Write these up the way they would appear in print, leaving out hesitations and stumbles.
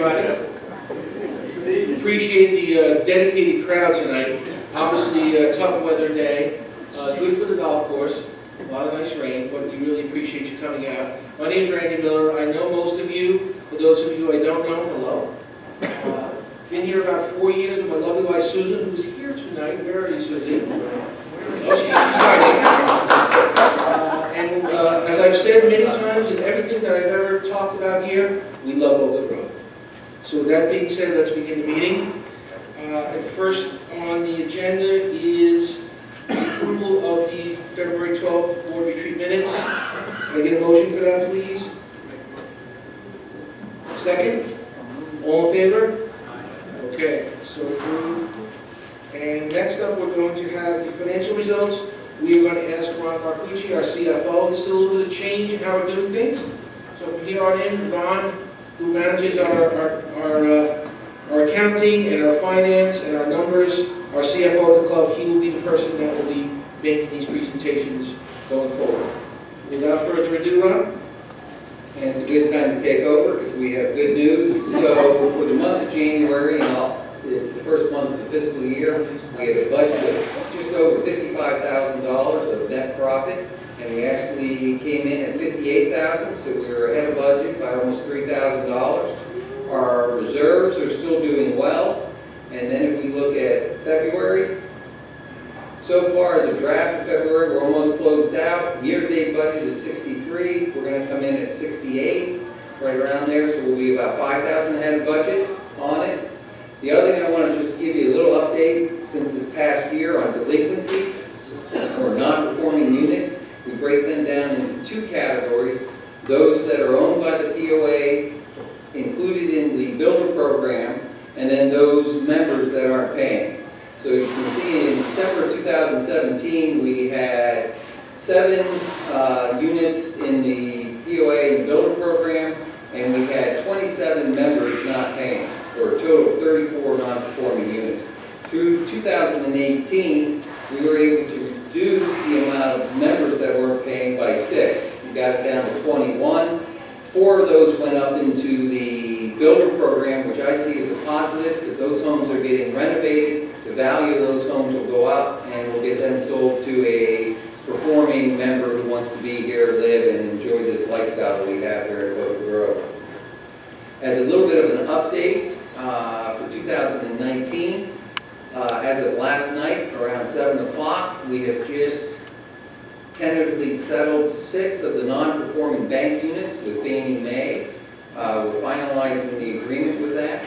everybody. Appreciate the dedicated crowd tonight. Obviously, a tough weather day. Good for the golf course. A lot of nice rain, but we really appreciate you coming out. My name is Randy Miller. I know most of you. For those of you I don't know, hello. Been here about 4 years with my lovely wife Susan, who's here tonight. Where are you, Susan? Oh, she's starting. And as I've said many times in everything that I've ever talked about here, we love Boca Road. So with that being said, let's begin the meeting. First on the agenda is approval of the February 12th board retreat minutes. Can I get a motion for that, please? Second? All in favor? Okay, so approved. And next up, we're going to have the financial results. We are going to ask Ron Marcucci, our CFO. This is a little bit of change in how we're doing things. So from here on in, Ron, who manages our accounting and our finance and our numbers, our CFO at the club, he will be the person that will be making these presentations going forward. Without further ado, Ron? And it's a good time to take over because we have good news. So for the month of January, it's the first month of the fiscal year, we have a budget of just over $55,000 of net profit, and we actually came in at $58,000, so we were ahead of budget by almost $3,000. Our reserves are still doing well, and then if we look at February, so far as a draft of February, we're almost closed out. Year-to-date budget is 63. We're going to come in at 68, right around there, so we'll be about $5,000 ahead of budget on it. The other thing I want to just give you a little update since this past year on delinquencies or non-performing units. We break them down into two categories: those that are owned by the POA, included in the builder program, and then those members that aren't paying. So you can see in December of 2017, we had 7 units in the POA and the builder program, and we had 27 members not paying, for a total of 34 non-performing units. Through 2018, we were able to reduce the amount of members that weren't paying by 6. We got it down to 21. 4 of those went up into the builder program, which I see as a positive because those homes are getting renovated. The value of those homes will go up, and we'll get them sold to a performing member who wants to be here, live, and enjoy this lifestyle that we have here at Boca Road. As a little bit of an update for 2019, as of last night, around 7 o'clock, we have just tentatively settled 6 of the non-performing bank units with Fannie Mae. We're finalizing the agreement with that.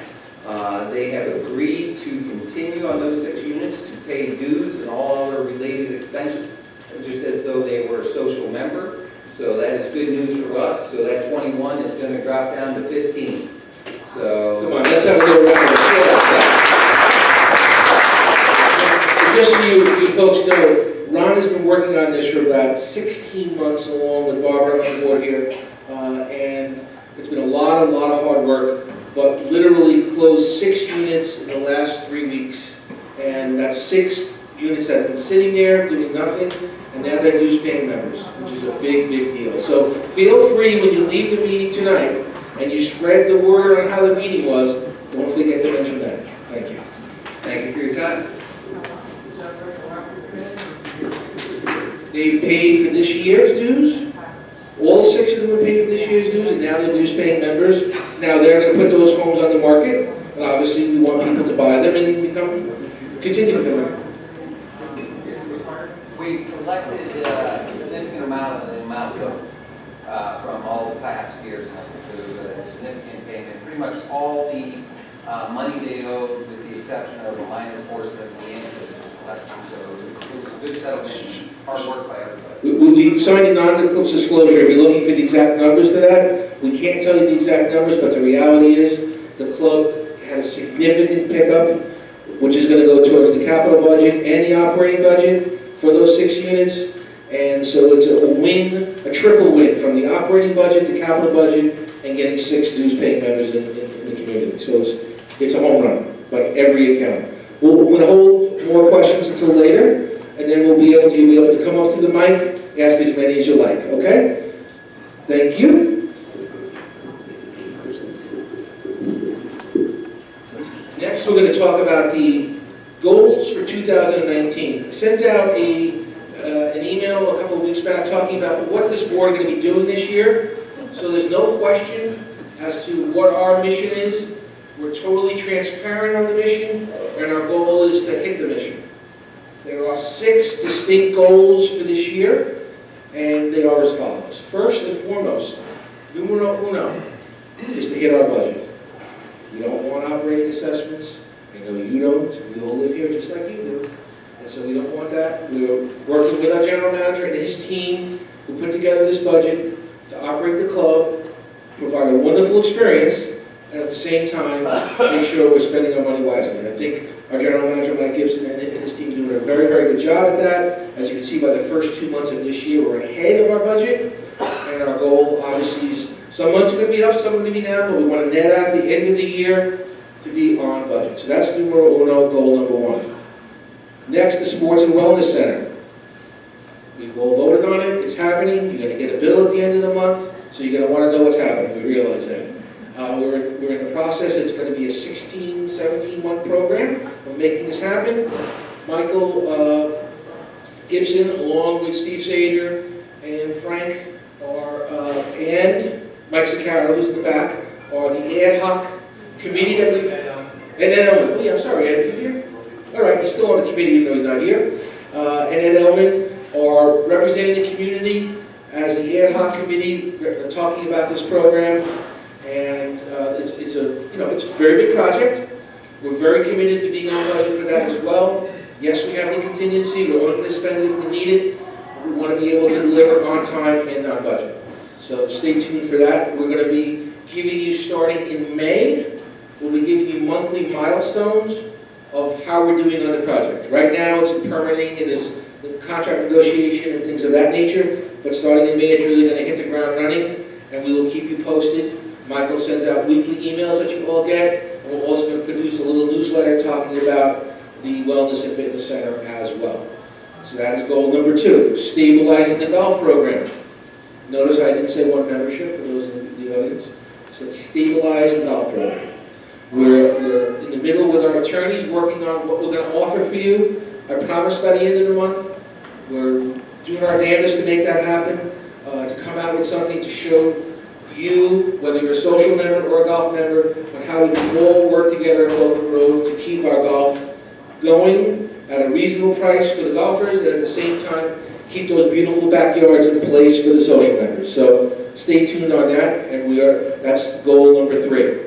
They have agreed to continue on those 6 units to pay dues and all other related expenses, just as though they were a social member. So that is good news for us. So that 21 is going to drop down to 15. So Come on, let's have a little round of applause. Just so you folks know, Ron has been working on this for about 16 months along with Barbara on board here, and it's been a lot of hard work, but literally closed 6 units in the last 3 weeks, and that's 6 units that have been sitting there doing nothing, and now they're dues paying members, which is a big deal. So feel free when you leave the meeting tonight and you spread the word on how the meeting was, don't forget to mention that. Thank you. thank you for your time. They've paid for this year's dues. All 6 of them have paid for this year's dues, and now they're dues paying members. Now they're going to put those homes on the market, and obviously we want people to buy them and continue with them. We collected a significant amount of the amount from all the past years. So it was a significant payment. Pretty much all the money they owed, with the exception of a minor portion of the interest was collected. So it was a good settlement. Hard work by everybody. We've signed a non-disclosure. If you're looking for the exact numbers to that, we can't tell you the exact numbers, but the reality is the club had a significant pickup, which is going to go towards the capital budget and the operating budget for those 6 units. And so it's a win, a triple win, from the operating budget to capital budget and getting 6 dues-paying members in the community. So it's a home run by every account. We're going to hold more questions until later, and then we'll be able to come up to the mic, ask as many as you like, okay? Thank you. Next, we're going to talk about the goals for 2019. I sent out an email a couple of weeks back talking about what's this board going to be doing this year. So there's no question as to what our mission is. We're totally transparent on the mission, and our goal is to hit the mission. There are 6 distinct goals for this year, and they are as follows. First and foremost, numero uno, is to hit our budget. We don't want operating assessments. I know you don't. We all live here just like you do. And so we don't want that. We're working with our general manager and his team who put together this budget to operate the club, provide a wonderful experience, and at the same time, make sure we're spending our money wisely. I think our general manager, Mike Gibson, and his team are doing a very, very good job at that. As you can see by the first 2 months of this year, we're ahead of our budget. And our goal, obviously, is some months are going to be up, some are going to be down, but we want to net out the end of the year to be on budget. So that's numero uno, goal number 1. Next, the Sports and Wellness Center. We've all voted on it. It's happening. You're going to get a bill at the end of the month, so you're going to want to know what's happening. We realize that. We're in the process. It's going to be a 16, 17-month program of making this happen. Michael Gibson, along with Steve Sager and Frank, and Mike Zaccaro, who's in the back, are the ad hoc committee that we've... And Ed Elman. Oh, yeah, I'm sorry, Ed, is he here? All right, he's still on the committee even though he's not here. And Ed Elman are representing the community as the ad hoc committee talking about this program. And it's a very big project. We're very committed to being on budget for that as well. Yes, we have a contingency. We're only going to spend it if we need it. We want to be able to deliver on time and on budget. So stay tuned for that. We're going to be giving you, starting in May, we'll be giving you monthly milestones of how we're doing on the project. Right now, it's in permitting, it is the contract negotiation and things of that nature. But starting in May, it's really going to hit the ground running, and we will keep you posted. Michael sends out weekly emails that you all get, and we're also going to produce a little newsletter talking about the Wellness and Fitness Center as well. So that is goal number 2, stabilizing the golf program. Notice I didn't say one membership for those in the audience. I said stabilize the golf program. We're in the middle with our attorneys working on what we're going to offer for you. I promise by the end of the month, we're doing our damnedest to make that happen, to come out with something to show you, whether you're a social member or a golf member, on how we can all work together at Boca Grove to keep our golf going at a reasonable price for the golfers, and at the same time, keep those beautiful backyards in place for the social members. So stay tuned on that, and that's goal number 3.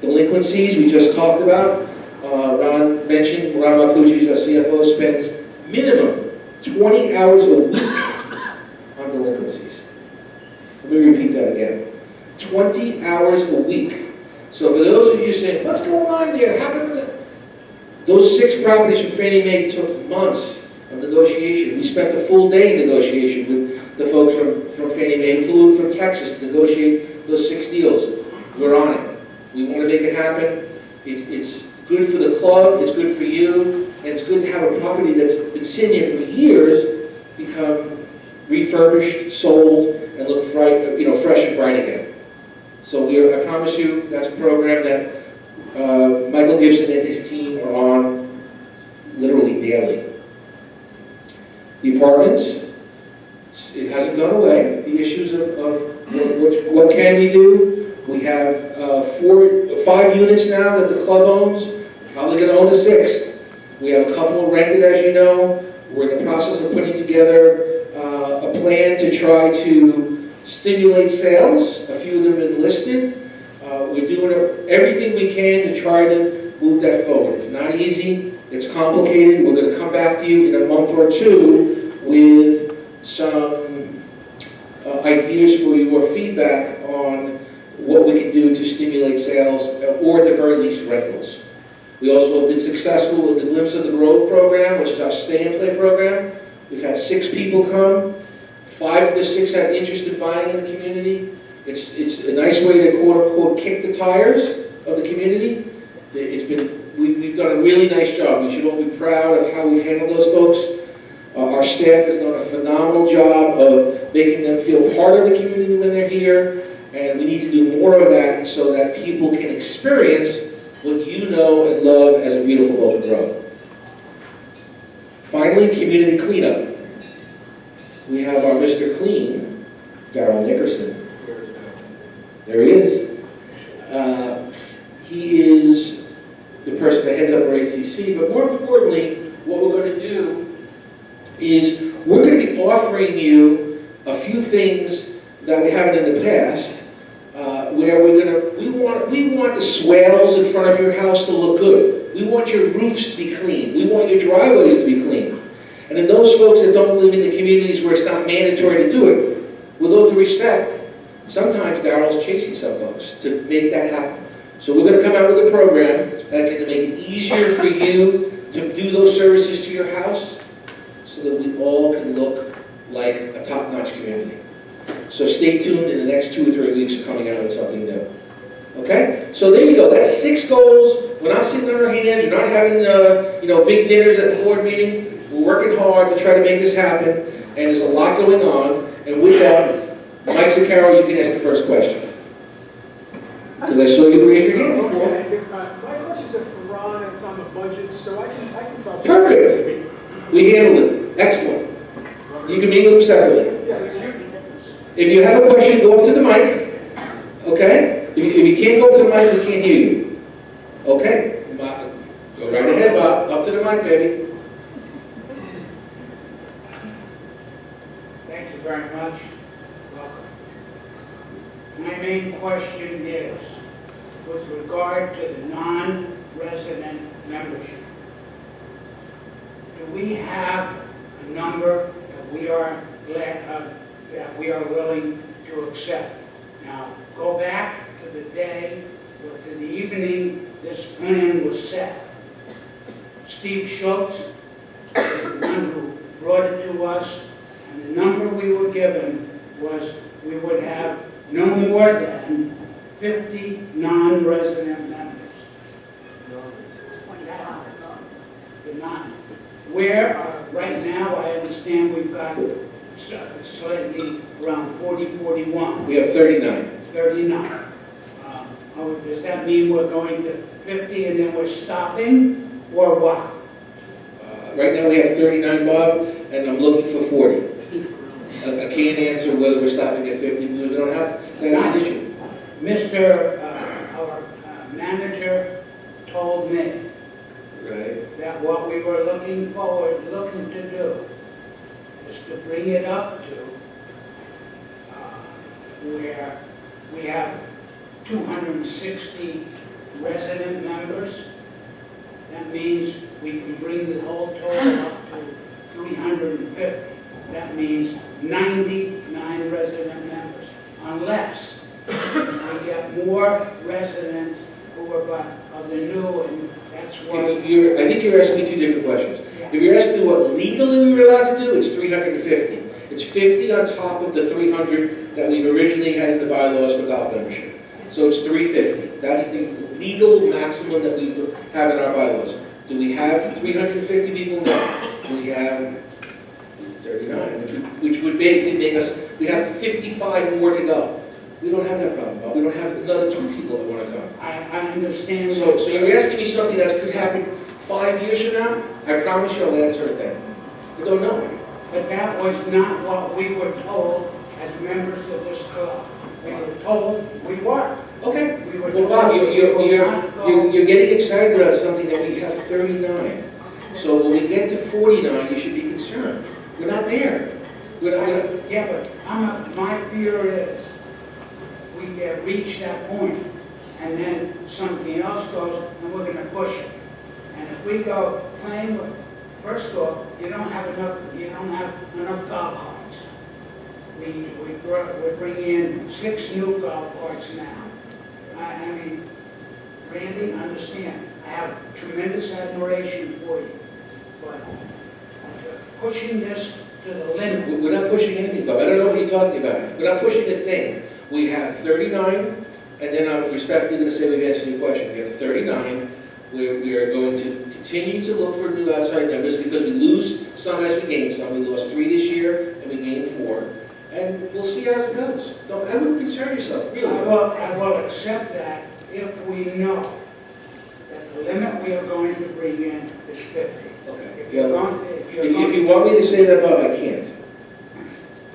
Delinquencies, we just talked about. Ron mentioned, Ron Marcucci, our CFO, spends minimum 20 hours a week on delinquencies. Let me repeat that again. 20 hours a week. So for those of you saying, what's going on there? How come those 6 properties from Fannie Mae took months of negotiation? We spent a full day in negotiation with the folks from Fannie Mae, who flew in from Texas to negotiate those 6 deals. We're on it. We want to make it happen. It's good for the club, it's good for you, and it's good to have a property that's been sitting here for years become refurbished, sold, and look fresh and bright again. So I promise you, that's a program that Michael Gibson and his team are on literally daily. The apartments, it hasn't gone away. The issues of what can we do? We have 5 units now that the club owns. Probably going to own a 6th. We have a couple rented, as you know. We're in the process of putting together a plan to try to stimulate sales. A few of them have been listed. We're doing everything we can to try to move that forward. It's not easy. It's complicated. We're going to come back to you in a month or 2 with some ideas for your feedback on what we can do to stimulate sales, or at the very least rentals. We also have been successful with the Glimpse of the Grove program, which is our stay-and-play program. We've had 6 people come. 5 of the 6 have interest in buying in the community. It's a nice way to quote-unquote kick the tires of the community. We've done a really nice job. We should all be proud of how we've handled those folks. Our staff has done a phenomenal job of making them feel part of the community when they're here. And we need to do more of that so that people can experience what you know and love as a beautiful Boca Grove. Finally, community cleanup. We have our Mr. Clean, Darrell Nickerson. There he is. He is the person that heads up our ACC, but more importantly, what we're going to do is we're going to be offering you a few things that we haven't in the past, where we want the swales in front of your house to look good. We want your roofs to be clean. We want your driveways to be clean. And then those folks that don't live in the communities where it's not mandatory to do it, with all due respect, sometimes Darrell's chasing some folks to make that happen. So we're going to come out with a program that can make it easier for you to do those services to your house so that we all can look like a top-notch community. So stay tuned. In the next 2 or 3 weeks, we're coming out with something new. Okay? So there you go. That's 6 goals. We're not sitting on our hands. We're not having big dinners at the board meeting. We're working hard to try to make this happen. And there's a lot going on. And with that, Mike Zaccaro, you can ask the first question. Because I saw you raise your hand before. Okay. My questions are for Ron. It's on the budget, so I can talk. Perfect. We handled it. Excellent. You can meet with them separately. Yes. If you have a question, go up to the mic. Okay? If you can't go up to the mic, we can't hear you. Okay? Go right ahead, Bob. Up to the mic, baby. Thank you very much. Welcome. My main question is, with regard to the non-resident membership, do we have a number that we are willing to accept? Now, go back to the day, or to the evening this plan was set. Steve Schultz is the one who brought it to us, and the number we were given was we would have no more than 50 non-resident members. Right now, I understand we've got slightly around 40, 41. We have 39. 39. Does that mean we're going to 50 and then we're stopping, or what? Right now we have 39, Bob, and I'm looking for 40. I can't answer whether we're stopping at 50 because we don't have that issue. Our manager told me that what we were looking to do is to bring it up to where we have 260 resident members. That means we can bring the whole total up to 350. That means 99 resident members, unless we get more residents who are of the new, and that's what... I think you're asking me 2 different questions. Yeah. If you're asking me what legally we're allowed to do, it's 350. It's 50 on top of the 300 that we've originally had in the bylaws for golf membership. So it's 350. That's the legal maximum that we have in our bylaws. Do we have 350 people? No. We have 39, which would basically make us, we have 55 more to go. We don't have that problem, Bob. We don't have another 2 people that want to come. I understand. So you're asking me something that could happen 5 years from now? I promise you I'll answer it then. I don't know. But that was not what we were told as members of this club. We were told we were. Okay. We were Well, Bob, told you're getting excited about something that we have 39. So when we get to 49, you should be concerned. We're not there. Yeah, but my fear is we reach that point, and then something else goes, and we're going to push it. And if we go playing with, first off, you don't have enough golf carts. We're bringing in 6 new golf carts now. I mean, Randy, understand, I have tremendous admiration for you, but pushing this to the limit. We're not pushing anything, Bob. I don't know what you're talking about. We're not pushing a thing. We have 39, and then I'm respectfully going to say we've answered your question. We have 39. We are going to continue to look for new outside members because we lose some as we gain some. We lost 3 this year, and we gained 4. And we'll see how it goes. I wouldn't concern yourself, really. I will accept that if we know we are going to bring in is 50. Okay. If you're Well, going, if you're if going. you want me to say that, Bob, I can't.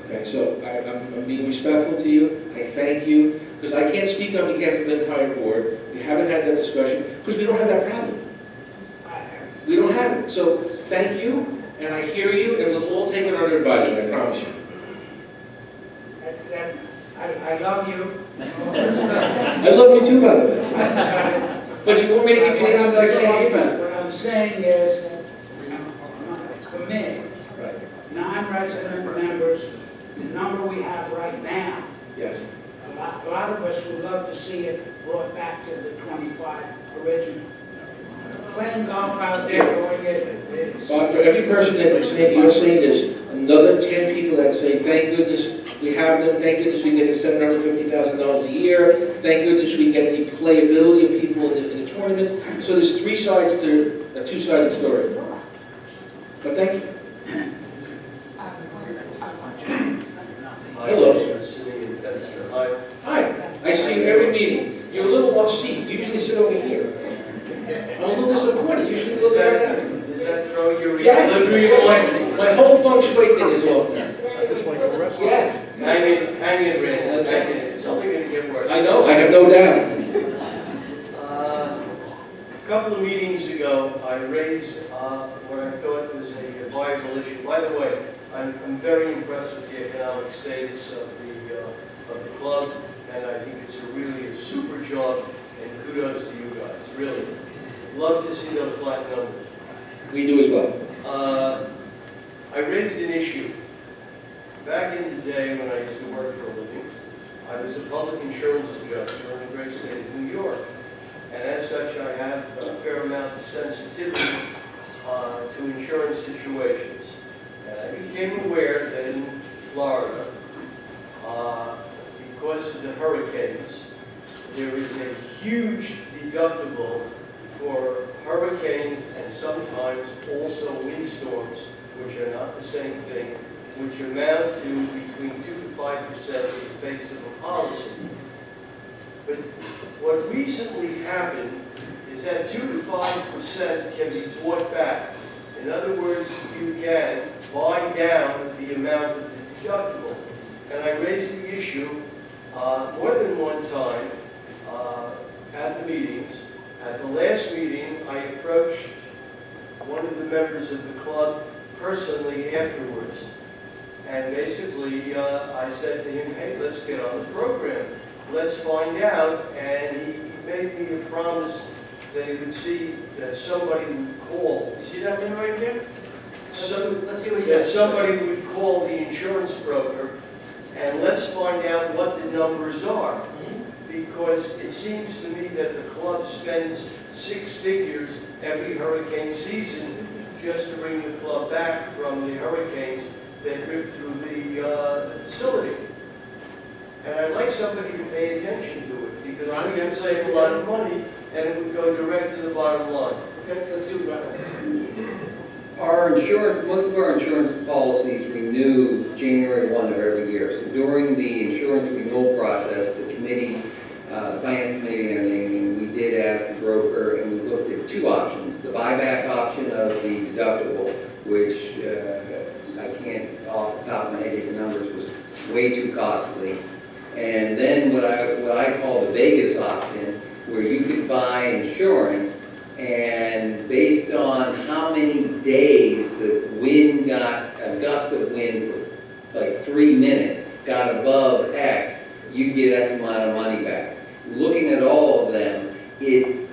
Okay, so I'm being respectful to you. I thank you, because I can't speak on behalf of the entire board. We haven't had that discussion, because we don't have that problem. We don't have it. So thank you, and I hear you, and we'll all take it under advisement, I promise you. I love you. I love you too, by the way. But you want me to give you the answer that I can't give you? What I'm saying is, for me, Right. non-resident members, the number we have right now, Yes. a lot of us would love to see it brought back to the 25 original. Playing golf out there doing it. Bob, for every person that you're saying there's another 10 people that say, thank goodness we have them, thank goodness we get to $750,000 a year, thank goodness we get the playability of people in the tournaments. So there's three sides to a two-sided story. But thank you. Hello. Hi. I see you every meeting. You're a little off seat. You usually sit over here. I'm a little disappointed. You usually look like that. Does that throw your Yes. equilibrium? My whole feng shui thing is off now. Just like the rest of Yes. Hang in, Randy. Hang in. It's only going to get worse. I know. I have no doubt. A couple of meetings ago, I raised what I thought was a viable issue. By the way, I'm very impressed with the economic status of the club, and I think it's really a super job, and kudos to you guys, really. Love to see those black numbers. We do as well. I raised an issue. Back in the day when I used to work for a living, I was a public insurance adjuster in the great state of New York. And as such, I have a fair amount of sensitivity to insurance situations. And I became aware that in Florida, because of the hurricanes, there is a huge deductible for hurricanes and sometimes also windstorms, which are not the same thing, which amount to between 2 to 5% of the face of a policy. But what recently happened is that 2 to 5% can be bought back. In other words, you can buy down the amount of the deductible. And I raised the issue more than one time at the meetings. At the last meeting, I approached one of the members of the club personally afterwards. And basically, I said to him, hey, let's get on the program. Let's find out. And he made me a promise that he would see that somebody would call. You see that man right there? Let's see what he That does. somebody would call the insurance broker, and let's find out what the numbers are. Because it seems to me that the club spends 6 figures every hurricane season just to bring the club back from the hurricanes that rip through the facility. And I'd like somebody to pay attention to it, because I'm going to save a lot of money, and it would go direct to the bottom line. Okay, let's see what Bob has to say. Our insurance, most of our insurance policies renew January 1 of every year. So during the insurance renewal process, the committee, the finance committee and everything, we did ask the broker, and we looked at 2 options. The buyback option of the deductible, which I can't off the top of my head get the numbers, was way too costly. And then what I call the Vegas option, where you could buy insurance, and based on how many days the wind got, a gust of wind for like 3 minutes, got above X, you'd get X amount of money back. Looking at all of them, it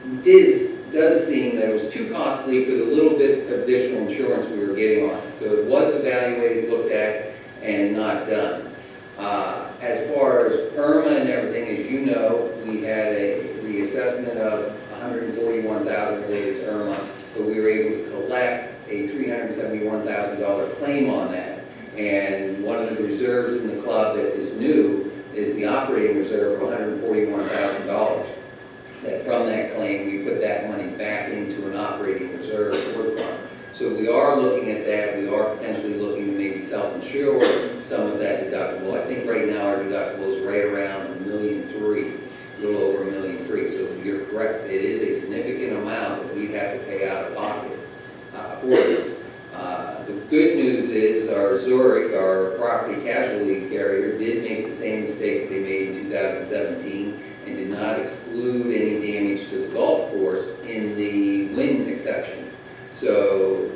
does seem that it was too costly for the little bit of additional insurance we were getting on it. So it was evaluated, looked at, and not done. As far as Irma and everything, as you know, we had the assessment of $141,000 related to Irma, but we were able to collect a $371,000 claim on that. And one of the reserves in the club that is new is the operating reserve of $141,000. That from that claim, we put that money back into an operating reserve for the club. So we are looking at that. We are potentially looking to maybe self-insure some of that deductible. I think right now our deductible is right around $1.3 million, a little over $1.3 million. So you're correct. It is a significant amount that we have to is our Zurich, our property casualty carrier, did make the same mistake they made in 2017 and did not exclude any damage to the golf course in the wind exception. So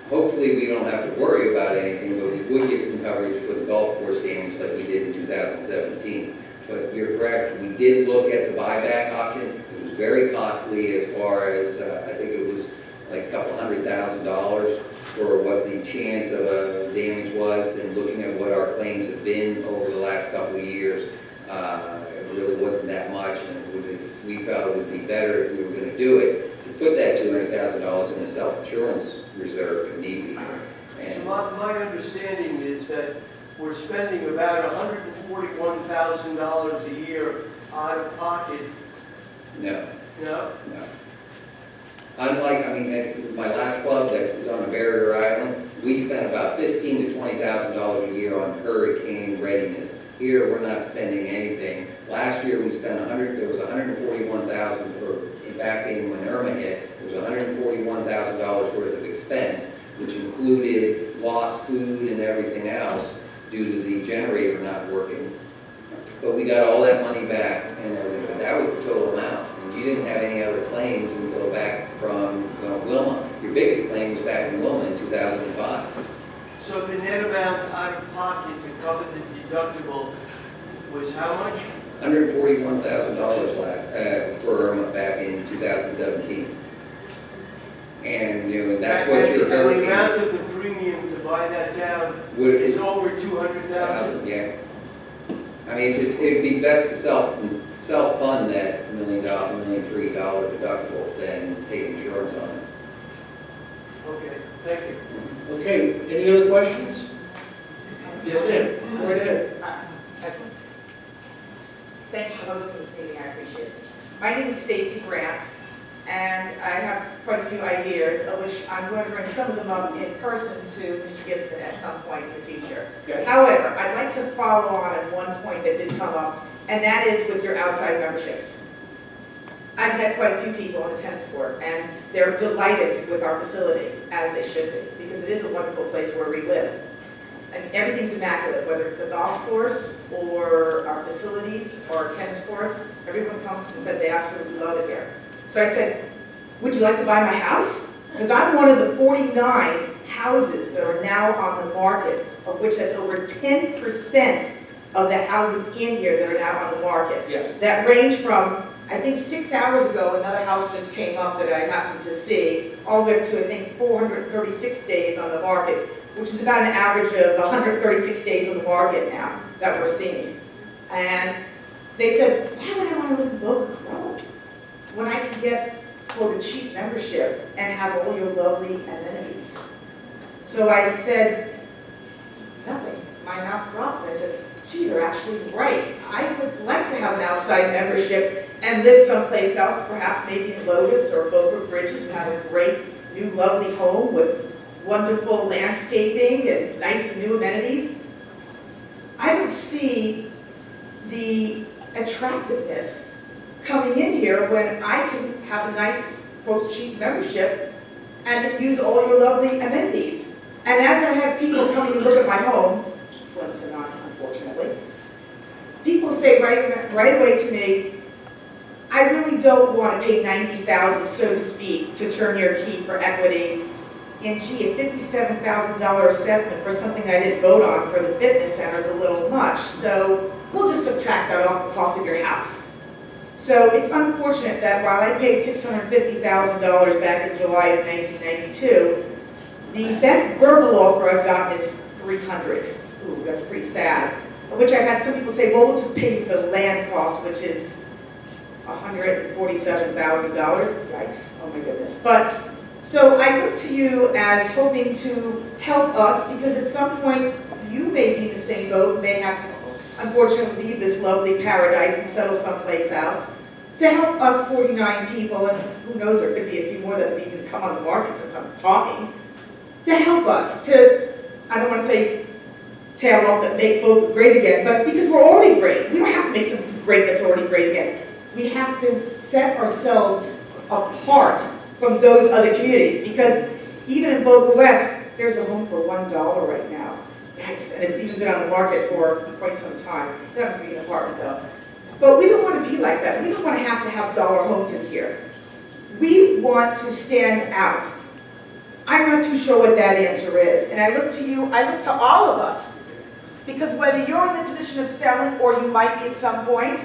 hopefully we don't have to worry about anything, but we would get some coverage for the golf course damage like we did in 2017. But you're correct, we did look at the buyback option. It was very costly as far as, I think it was like a couple $100,000 for what the chance of a damage was, and looking at what our claims have been over the last couple of years, it really wasn't that much, and we felt it would be better if we were going to do it, to put that $200,000 in a self-insurance reserve if need be. So And my understanding is that we're spending about $141,000 a year out of pocket. no, No? no. Unlike, I mean, at my last club that was on a barrier island, we spent about $15,000 to $20,000 a year on hurricane readiness. Here, we're not spending anything. Last year, we spent there was $141,000 for, back in when Irma hit, there was $141,000 worth of expense, which included lost food and everything else due to the generator not working. But we got all that money back, and everything. That was the total amount. And you didn't have any other claims until back from Wilma. Your biggest claim was back in Wilma in 2005. So the net amount out of pocket to cover the deductible was how much? $141,000 for Irma back in 2017. And, you know, that's what your The hurricane amount of the premium to buy that down would is over 200,000? Yeah. I mean, it'd be best to self-fund that $1 million, $1.3 million deductible than take insurance on it. Okay, thank you. Okay, any other questions? Yes, ma'am, go right ahead. Thank you for hosting this meeting, I appreciate it. My name is Stacy Grant, and I have quite a few ideas, of which I'm going to bring some of them up in person to Mr. Gibson at some point in the future. Okay. However, I'd like to follow on one point that did come up, and that is with your outside memberships. I've met quite a few people on the tennis court, and they're delighted with our facility, as they should be, because it is a wonderful place where we live. I mean, everything's immaculate, whether it's the golf course or our facilities or our tennis courts. Everyone comes and said they absolutely love it here. So I said, would you like to buy my house? Because I'm one of the 49 houses that are now on the market, of which that's over 10% of the houses in here that are now on the market. Yes. That range from, I think 6 hours ago, another house just came up that I happened to see, all the way up to, I think, 436 days on the market, which is about an average of 136 days on the market now that we're seeing. And they said, why would I want to live in Boca Grove when I can get, quote, a cheap membership and have all your lovely amenities? So I said, nothing. My mouth dropped. I said, gee, they're actually right. I would like to have an outside membership and live someplace else, perhaps maybe in Lotus or Boca Bridges, and have a great, new, lovely home with wonderful landscaping and nice new amenities. I don't see the attractiveness coming in here when I can have a nice, quote, cheap membership and use all your lovely amenities. And as I have people coming to look at my home, slim to none, unfortunately, people say right away to me, I really don't want to pay $90,000, so to speak, to turn your key for equity. And gee, a $57,000 assessment for something I didn't vote on for the fitness center is a little much. So we'll just subtract that off the cost of your house. So it's unfortunate that while I paid $650,000 back in July of 1992, the best verbal offer I've gotten is $300,000. Ooh, that's pretty sad. Of which I've had some people say, well, we'll just pay you the land cost, which is $147,000. Yikes, oh my goodness. But so I look to you as hoping to help us, because at some point you may be in the same boat, may have to unfortunately leave this lovely paradise and settle someplace else, to help us 49 people, and who knows, there could be a few more that have even come on the market since I'm talking, to help us to, I don't want to say tail off that make Boca great again, but because we're already great. We don't have to make something great that's already great again. We have to set ourselves apart from those other communities, because even in Boca West, there's a home for $1 right now. Yikes, and it's even been on the market for quite some time. That must be an apartment though. But we don't want to be like that. We don't want to have dollar homes in here. We want to stand out. I'm not too sure what that answer is. And I look to you, I look to all of us. Because whether you're in the position of selling or you might be at some point,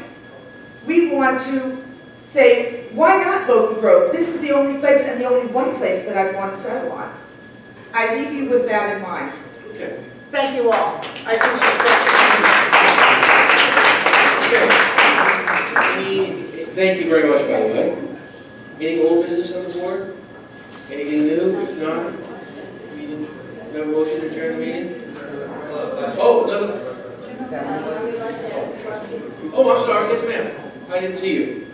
we want to say, why not Boca Grove? This is the only place and the only one place that I want to settle on. I leave you with that in mind. Okay. Thank you all. I appreciate that. Thank you very much, by the way. Any old business on the board? Anything new? If not, we have a motion to adjourn the meeting? Oh, another. Oh, I'm sorry. Yes, ma'am. I didn't see you.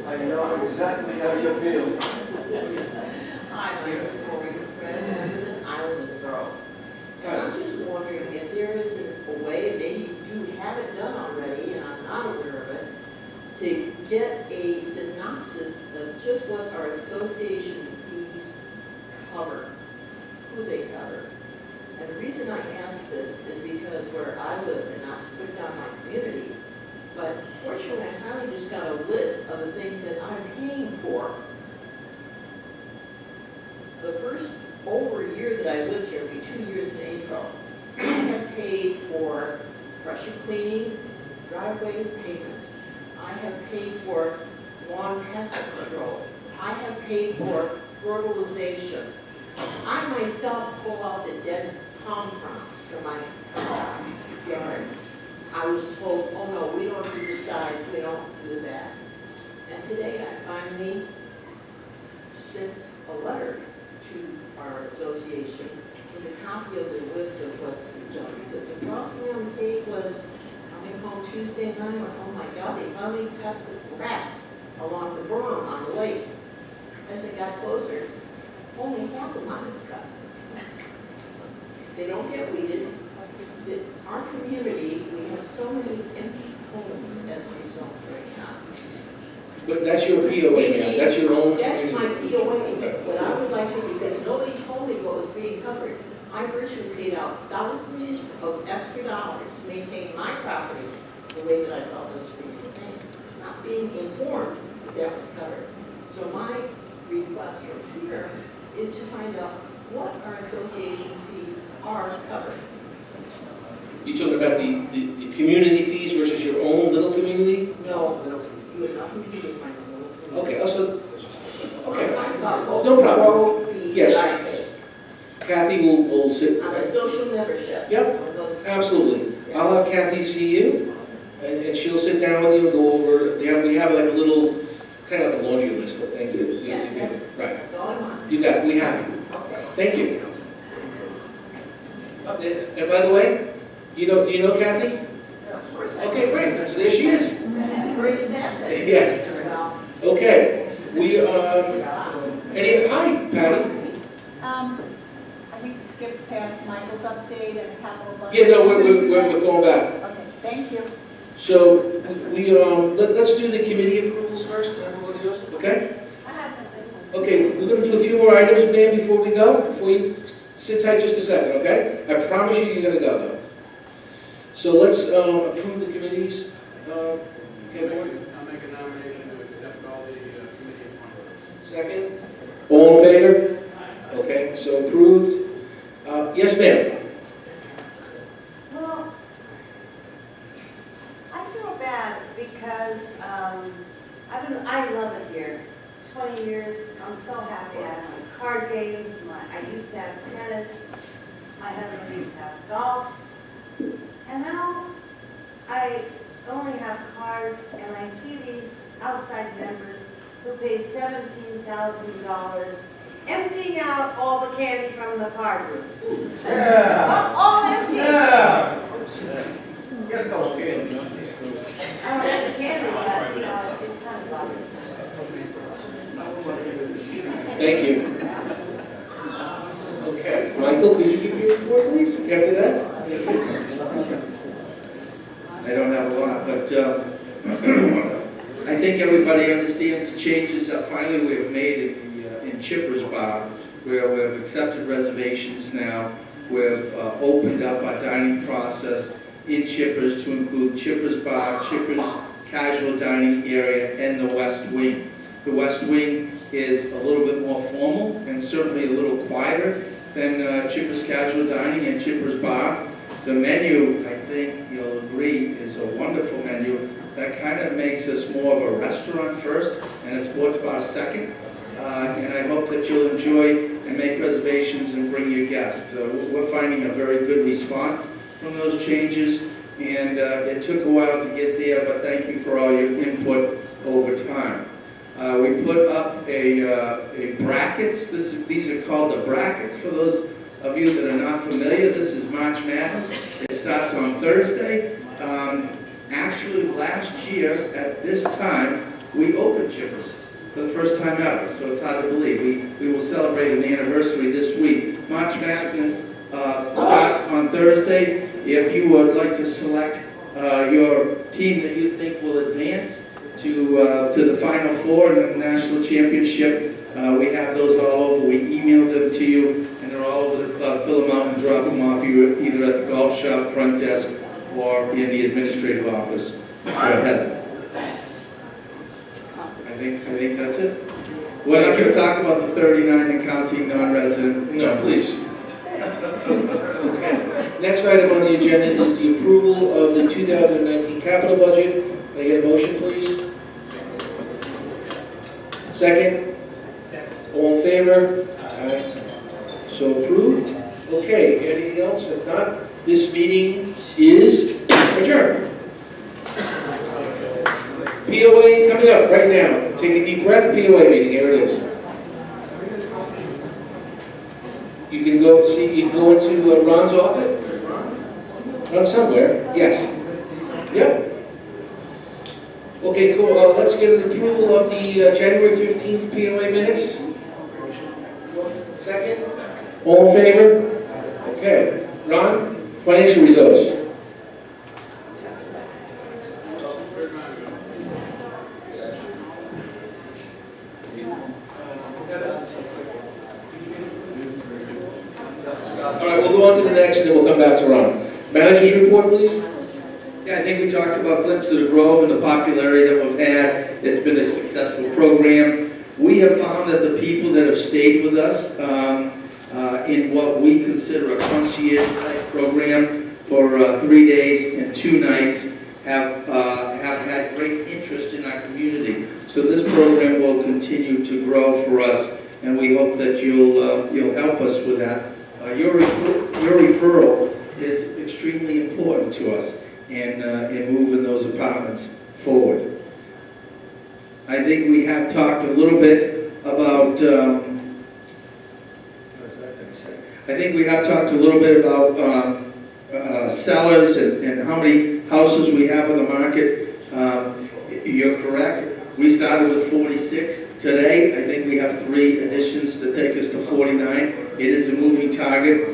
I know exactly how you feel. Hi, my name is Maureen Smith, I was a girl. And I'm just wondering if there is a way, maybe you do have it done already, and I'm not aware of it, to get a synopsis of just what our association fees cover, who they cover. And the reason I ask this is because where I live, and not to put down my community, but fortunately, I finally just got a list of the things that I'm paying for. The first over a year that I lived here, it'll be 2 years in April, I have paid for pressure cleaning, driveways, payments. I have paid for lawn pest control. I have paid for fertilization. I myself pull out the dead palm fronds from my yard. I was told, oh no, we don't do the sides, we don't do that. And today I finally sent a letter to our association with a copy of the list of what's to be done. Because across me on the page was, coming home Tuesday night, I went, oh my God, they finally cut the grass along the berm on the lake. As it got closer, only half of mine is cut. They don't get weeded. Our community, we have so many empty homes as a result right now. But that's your POA now. That's your own. That's my POA, Okay. but I would like to, because nobody told me what was being covered. I virtually paid out thousands of extra dollars to maintain my property the way that I felt it should be maintained, not being informed that that was covered. So my request from here is to find out what our association fees are covered. You talking about the community fees versus your own little community? No, you have nothing to do with my little. Okay, also, okay. I'm talking about both No problem. road fees Yes. that I pay. Kathy will sit. I'm a social membership. Yep. One of those- Absolutely. I'll have Kathy see you, and she'll sit down with you and go over, we have like a little, kind of like a laundry list of things that you Yes, do. yes. Right. That's all I want. You got, we have you. Okay. Thank you. And by the way, do you know Kathy? Of course I Okay, do. great. So there she is. That's the greatest asset. Yes. Well, Okay. Hi, Patty. I think skip past Michael's update and capital budget. Yeah, no, we're going back. Okay, thank you. So let's do the committee approvals first, then we'll do those, okay? I have something. Okay, we're gonna do a few more items, ma'am, before we go, before you sit tight just a second, okay? I promise you, you're gonna go though. So let's approve the committees. Okay, board? I'll make a nomination to accept all the committee appointments. Second? All in favor? Okay, so approved. Yes, ma'am? Well, I feel bad because I love it here. 20 years, I'm so happy. I have my card games, I used to have tennis, my husband used to have golf. And now I only have cars and I see these outside members who pay $17,000 emptying out all the candy from the card room. All empty. Get those kids. I don't have the candy, but, it's kind of bothering. Thank you. Okay, Michael, could you give your report, please, after that? I don't have a lot, but I think everybody understands the changes that finally we have made in Chipper's Bar, where we've accepted reservations now. We've opened up our dining process in Chipper's to include Chipper's Bar, Chipper's Casual Dining Area, and the West Wing. The West Wing is a little bit more formal and certainly a little quieter than Chipper's Casual Dining and Chipper's Bar. The menu, I think you'll agree, is a wonderful menu that kind of makes us more of a restaurant first and a sports bar second. And I hope that you'll enjoy and make reservations and bring your guests. We're finding a very good response from those changes, and it took a while to get there, but thank you for all your input over time. We put up a brackets. These are called the brackets for those of you that are not familiar. This is March Madness. It starts on Thursday. Actually, last year at this time, we opened Chipper's for the first time ever, so it's hard to believe. We will celebrate an anniversary this week. March Madness starts on Thursday. If you would like to select your team that you think will advance to the Final Four and the National Championship, we have those all over. We email them to you, and they're all over the club. Fill them out and drop them off either at the golf shop, front desk, or in the administrative office. Go ahead. I think that's it. We're not going to talk about the 39 and counting non-resident. No, please. Okay. Next item on the agenda is the approval of the 2019 capital budget. Can I get a motion, please? Second? Second. All in favor? Aye. So approved. Okay, anything else? If not, this meeting is adjourned. POA coming up right now. Take a deep breath. POA meeting. Here it is. You can go see. You can go into Ron's office. Ron somewhere. Yes. Yep. Okay. Cool. Let's get an approval of the January 15th POA minutes. Second. All in favor? Okay. Ron, financial results. All right, we'll go on to the next, and then we'll come back to Ron. Manager's report, please. Yeah, I think we talked about Glimpse of the Grove and the popularity that we've had. It's been a successful program. We have found that the people that have stayed with us in what we consider a concierge-type program for 3 days and 2 nights have had great interest in our community. So this program will continue to grow for us, and we hope that you'll help us with that. Your referral is extremely important to us in moving those apartments forward. I think we have talked a little bit about sellers and how many houses we have on the market. You're correct. We started with 46 today. I think we have 3 additions to take us to 49. It is a moving target.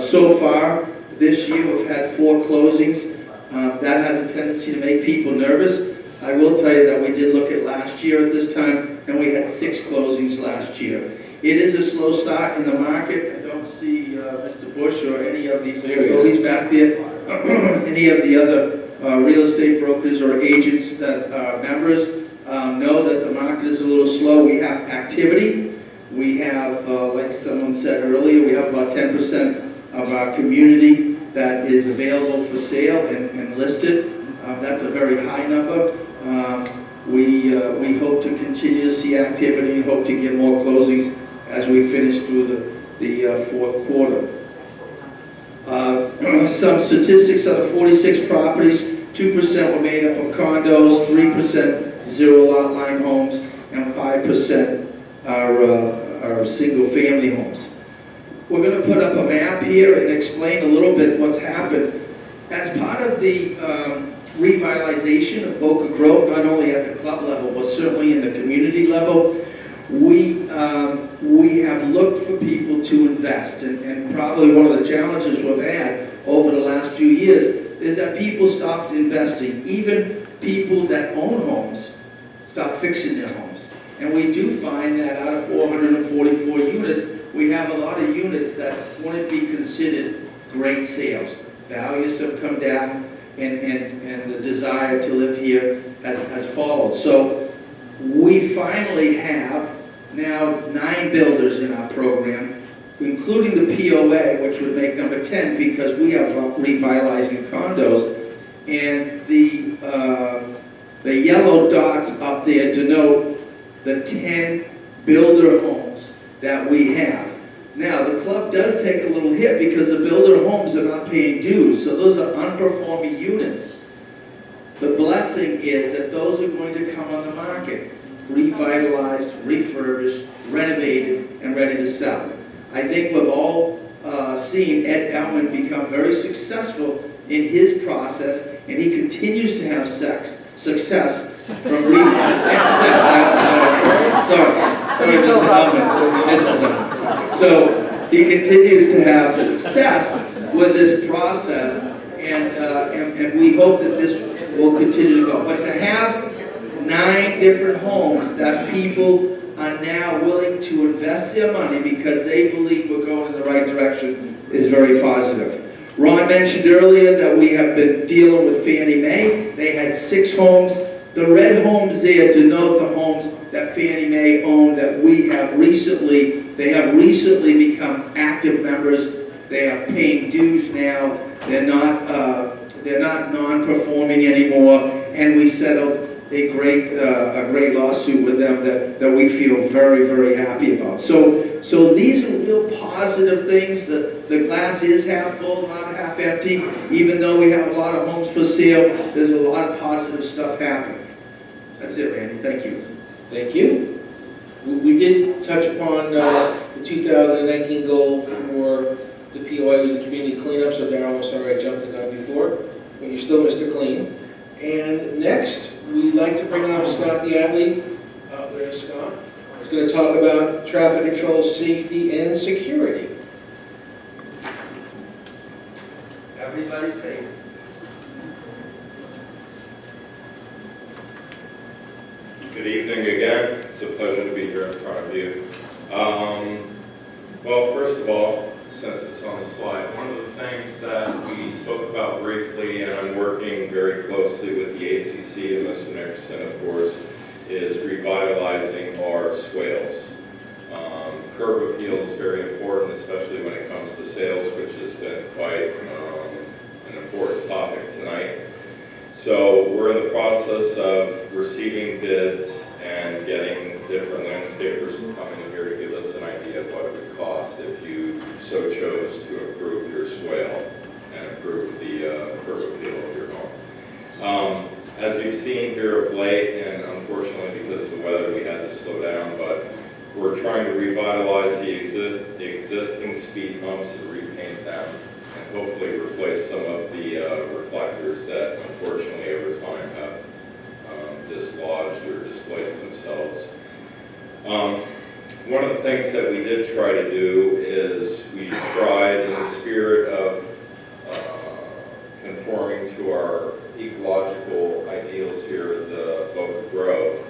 So far this year, we've had 4 closings. That has a tendency to make people nervous. I will tell you that we did look at last year at this time, and we had 6 closings last year. It is a slow start in the market. I don't see Mr. Bush or any of the, he's back there, any of the other real estate brokers or agents that are members know that the market is a little slow. We have activity. We have, like someone said earlier, we have about 10% of our community that is available for sale and listed. That's a very high number. We hope to continue to see activity and hope to get more closings as we finish through the fourth quarter. Some statistics on the 46 properties: 2% were made up of condos, 3% zero-lot line homes, and 5% are single-family homes. We're going to put up a map here and explain a little bit what's happened. As part of the revitalization of Boca Grove, not only at the club level, but certainly in the community level, we have looked for people to invest. And probably one of the challenges we've had over the last few years is that people stopped investing. Even people that own homes start fixing their homes. And we do find that out of 444 units, we have a lot of units that wouldn't be considered great sales. Values have come down, and the desire to live here has followed. So we finally have now 9 builders in our program, including the POA, which would make number 10 because we have revitalizing condos. And the yellow dots up there denote the 10 builder homes that we have. Now, the club does take a little hit because the builder homes are not paying dues, so those are unperforming units. The blessing is that those are going to come on the market, revitalized, refurbished, renovated, and ready to sell. I think we've all seen Ed Elman become very successful in his process, and he continues to have success from sorry, Mr. Elman. So he continues to have success with this process, and we hope that this will continue to go. But to have 9 different homes that people are now willing to invest their money because they believe we're going in the right direction is very positive. Ron mentioned earlier that we have been dealing with Fannie Mae. They had 6 homes. The red homes there denote the homes that Fannie Mae owned that we have recently, they have recently become active members. They are paying dues now. They're not non-performing anymore, and we settled a great lawsuit with them that we feel very, very happy about. So these are real positive things. The glass is half full, not half empty. Even though we have a lot of homes for sale, there's a lot of positive stuff happening. That's it, Randy. Thank you. Thank you. We did touch upon the 2019 goal for the POA was the community cleanup, so Darryl, I'm sorry I jumped the gun before, but you're still Mr. Clean. And next, we'd like to bring on Scott Diabli. There's Scott. He's going to talk about traffic control, safety, and security. Everybody's face. Good evening again. It's a pleasure to be here in front of you. Well, first of all, since it's on the slide, one of the things that we spoke about briefly, and I'm working very closely with the ACC and Mr. Nickerson, of course, is revitalizing our swales. Curb appeal is very important, especially when it comes to sales, which has been quite an important topic tonight. So we're in the process of receiving bids and getting different landscapers to come in here to give us an idea of what it would cost if you so chose to improve your swale and improve the curb appeal of your home. As you've seen here of late, and unfortunately because of the weather we had to slow down, but we're trying to revitalize the existing speed humps and repaint them, and hopefully replace some of the reflectors that unfortunately over time have dislodged or displaced themselves. One of the things that we did try to do is we tried, in the spirit of conforming to our ecological ideals here at the Boca Grove,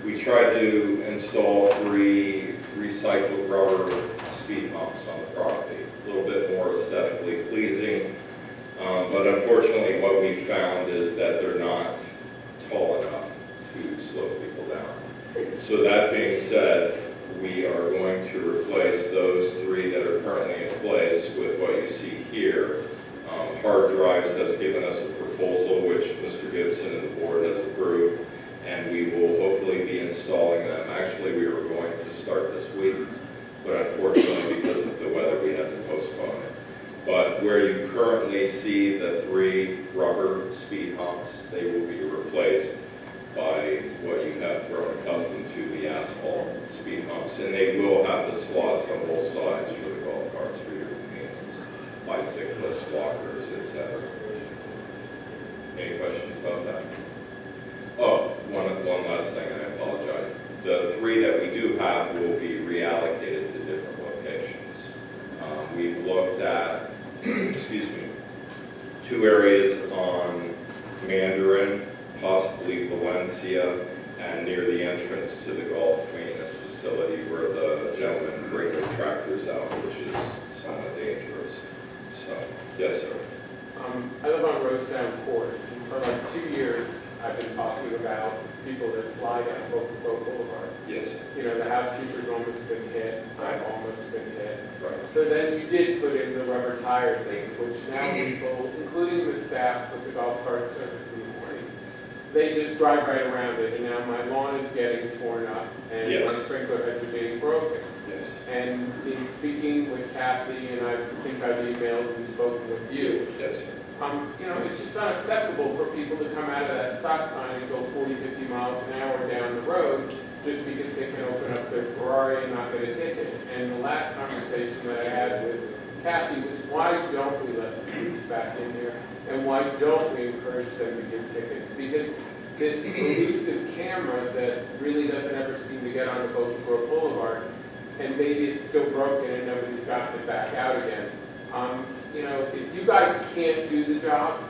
we tried to install 3 recycled rubber speed humps on the property. A little bit more aesthetically pleasing, but unfortunately what we found is that they're not tall enough to slow people down. So that being said, we are going to replace those 3 that are currently in place with what you see here. Hard Drives has given us a proposal which Mr. Gibson and the board has approved, and we will hopefully be installing them. Actually, we were going to start this week, but unfortunately because of the weather we had to postpone it. But where you currently see the 3 rubber speed humps, they will be replaced by what you have grown accustomed to, the asphalt speed humps. And they will have the slots on both sides for the golf carts for your convenience, bicyclists, walkers, etc. Any questions about that? Oh, one last thing, and I apologize. The 3 that we do have will be reallocated to different locations. We've looked at, excuse me, 2 areas on Mandarin, possibly Valencia, and near the entrance to the golf maintenance facility where the gentlemen bring their tractors out, which is somewhat dangerous. So, yes, sir. I live on Rosedown Court, and for like 2 years, I've been talking about people that fly down Boca Boulevard. Yes, sir. You know, the housekeeper's almost been hit, I've almost been hit. Right. So then you did put in the rubber tire thing, which now people, including the staff with the golf cart service in the morning, they just drive right around it, and now my lawn is getting torn up, and Yes. my sprinkler heads are being broken. Yes. And in speaking with Kathy, and I think I've emailed and spoken with you, Yes, sir. you know, it's just unacceptable for people to come out of that stop sign and go 40, 50 miles an hour down the road just because they can open up their Ferrari and not get a ticket. And the last conversation that I had with Kathy was, why don't we let the police back in here? And why don't we encourage them to give tickets? Because this elusive camera that really doesn't ever seem to get on the Boca Grove Boulevard, and maybe it's still broken and nobody's gotten it back out again. You know, if you guys can't do the job,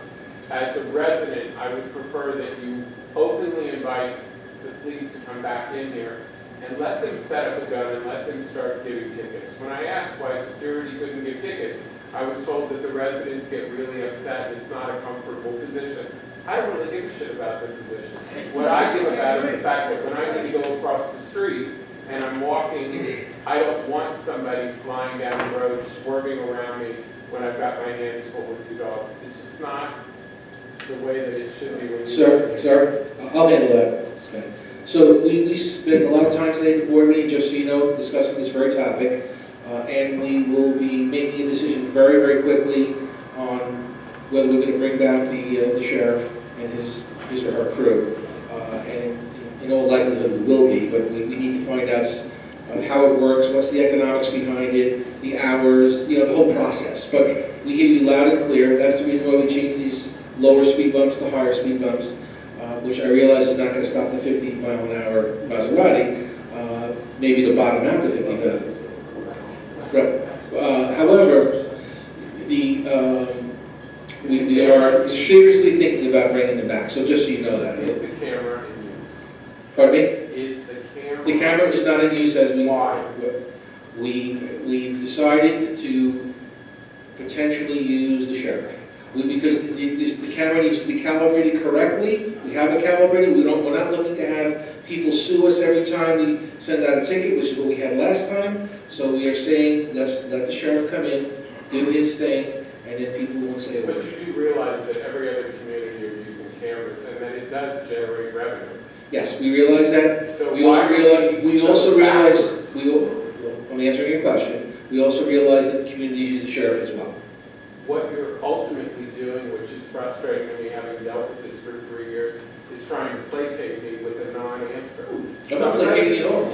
as a resident, I would prefer that you openly invite the police to come back in here and let them set up a gun and let them start giving tickets. When I asked why security couldn't give tickets, I was told that the residents get really upset and it's not a comfortable position. I don't really give a shit about their position. What I give about is the fact that when I need to go across the street and I'm walking, I don't want somebody flying down the road, swerving around me when I've got my hands full with two dogs. It's just not the way that it should be when you... Sir, I'll handle that. Okay. So we spent a lot of time today at the board meeting, just so you know, discussing this very topic. And we will be making a decision very, very quickly on whether we're going to bring back the sheriff and his or her crew. And in all likelihood, we will be, but we need to find out how it works, what's the economics behind it, the hours, you know, the whole process. But we hear you loud and clear. That's the reason why we changed these lower speed bumps to higher speed bumps, which I realize is not going to stop the 50-mile-an-hour Maserati. Maybe it'll bottom out to 50. Right. However, we are seriously thinking about bringing them back. So just so you know that. Is the camera in use? Pardon me? Is the camera... The camera is not in use as we... Why? We've decided to potentially use the sheriff. Because the camera needs to be calibrated correctly. We have it calibrated. We're not looking to have people sue us every time we send out a ticket, which is what we had last time. So we are saying, let's let the sheriff come in, do his thing, and then people won't say a But word. you do realize that every other community are using cameras and that it does generate revenue. Yes, we realize that. So We why also are realize, we we so also realize, backwards? I'm answering your question, we also realize that the communities use the sheriff as well. What you're ultimately doing, which is frustrating to me, having dealt with this for 3 years, is trying to placate me with a non-answer. I'm not placating you at all.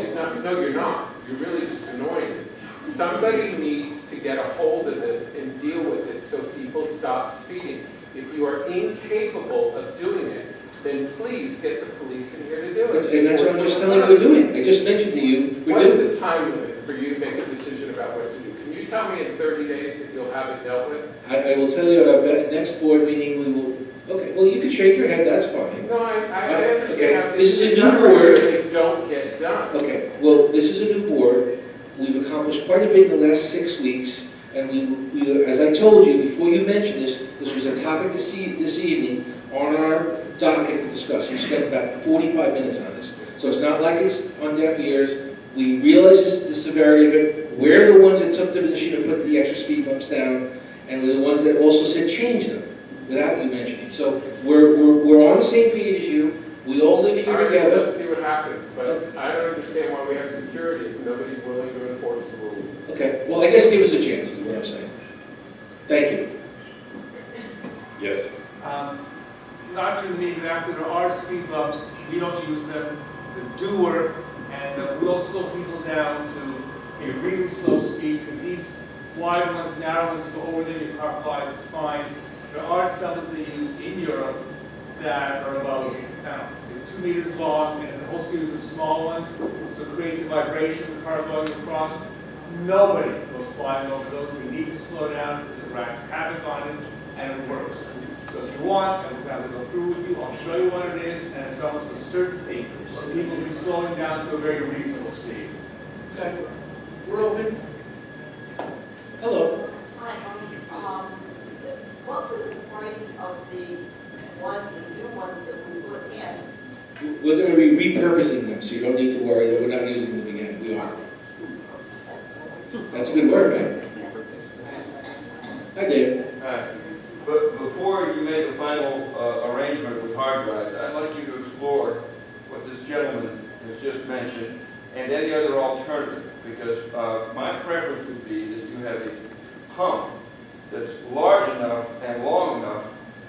No, you're not. You're really just annoying me. Somebody needs to get a hold of this and deal with it so people stop speeding. If you are incapable of doing it, then please get the police in here to do it. And that's what I'm just telling you we're doing. I just mentioned to you, we're What doing. is the time limit for you to make a decision about what to do? Can you tell me in 30 days that you'll have it dealt with? I will tell you at our next board meeting, we will, okay, well, you can shake your head, that's fine. No, I Okay, understand how this is a things new are done, board. but they don't get done. Okay, well, this is a new board. We've accomplished quite a bit in the last 6 weeks, and we, as I told you, before you mentioned this was a topic this evening on our docket to discuss. We spent about 45 minutes on this. So it's not like it's on deaf ears. We realize the severity of it. We're the ones that took the position to put the extra speed bumps down, and we're the ones that also said change them, without you mentioning. So we're on the same page as you. We all live All here right, together. let's see what happens, but I don't understand why we have security if nobody's willing to enforce the rules. Okay, well, I guess give us a chance, is what I'm saying. Thank you. Yes. Not to me, after there are speed bumps, we don't use them. The doer, and we'll slow people down to a really slow speed, because these wide ones, narrow ones go over there, your car flies, it's fine. There are some that they use in Europe that are about 2 meters long, and it's a whole series of small ones, so it creates a vibration with the car going across. Nobody goes flying over those. We need to slow down, because it wreaks havoc on it, and it works. So if you want, I will have to go through with you, I'll show you what it is, and it's almost a certainty so people will be slowing down to a very reasonable speed. Okay. We're open. Hello. Hi, what was the price of the new ones that we put in? We're going to be repurposing them, so you don't need to worry that we're not using them again. We are. That's a good word, right? Hi, Dave. But before you make a final arrangement with hard drives, I'd like you to explore what this gentleman has just mentioned and any other alternative, because my preference would be that you have a hump that's large enough and long enough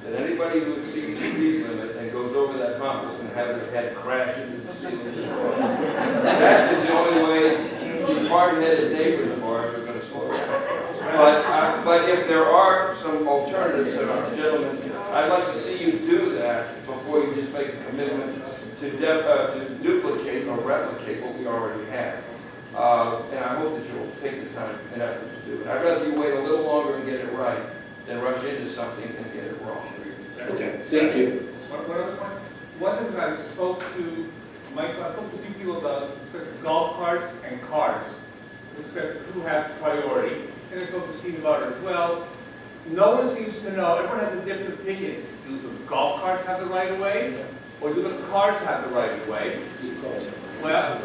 that anybody who exceeds the speed limit and goes over that hump is going to have their head crash into the ceiling. That is the only way these hard-headed neighbors of ours are going to slow down. But if there are some alternatives, gentlemen, I'd like to see you do that before you just make a commitment to duplicate or replicate what we already have. And I hope that you'll take the time and effort to do it. I'd rather you wait a little longer and get it right than rush into something and get it wrong. Okay, thank you. One thing I spoke to Michael, I spoke to a few people about golf carts and cars, with respect to who has priority, and I spoke to Steve about it as well. No one seems to know, everyone has a different opinion. Do the golf carts have the right of way, or do the cars have the right of way? Well,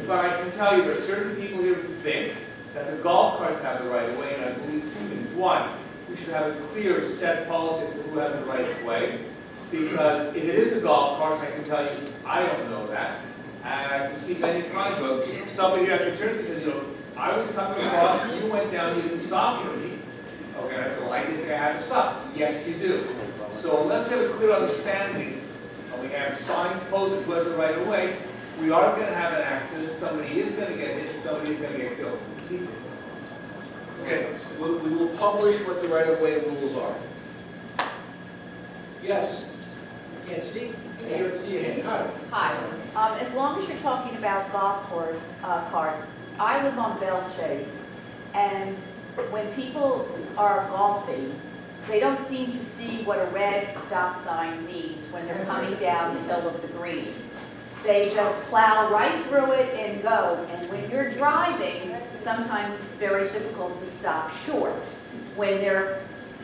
but I can tell you there are certain people here who think that the golf carts have the right of way, and I believe two things. One, we should have a clear set policy as to who has the right of way, because if it is a golf cart, I can tell you, I don't know that. And I can see many times of somebody here at the church said, I was coming across, and you went down, you didn't stop for me. Okay, I said, well, I didn't think I had to stop. Yes, you do. So unless we have a clear understanding, and we have signs posted who has the right of way, we are going to have an accident, somebody is going to get hit, somebody is going to get killed. Okay, we will publish what the right-of-way rules are. Yes? I can't see. I can't see your hand. Hi. Hi. As long as you're talking about golf carts, I live on Bell Chase, and when people are golfing, they don't seem to see what a red stop sign means when they're coming down the hill of the green. They just plow right through it and go. And when you're driving, sometimes it's very difficult to stop short when they're,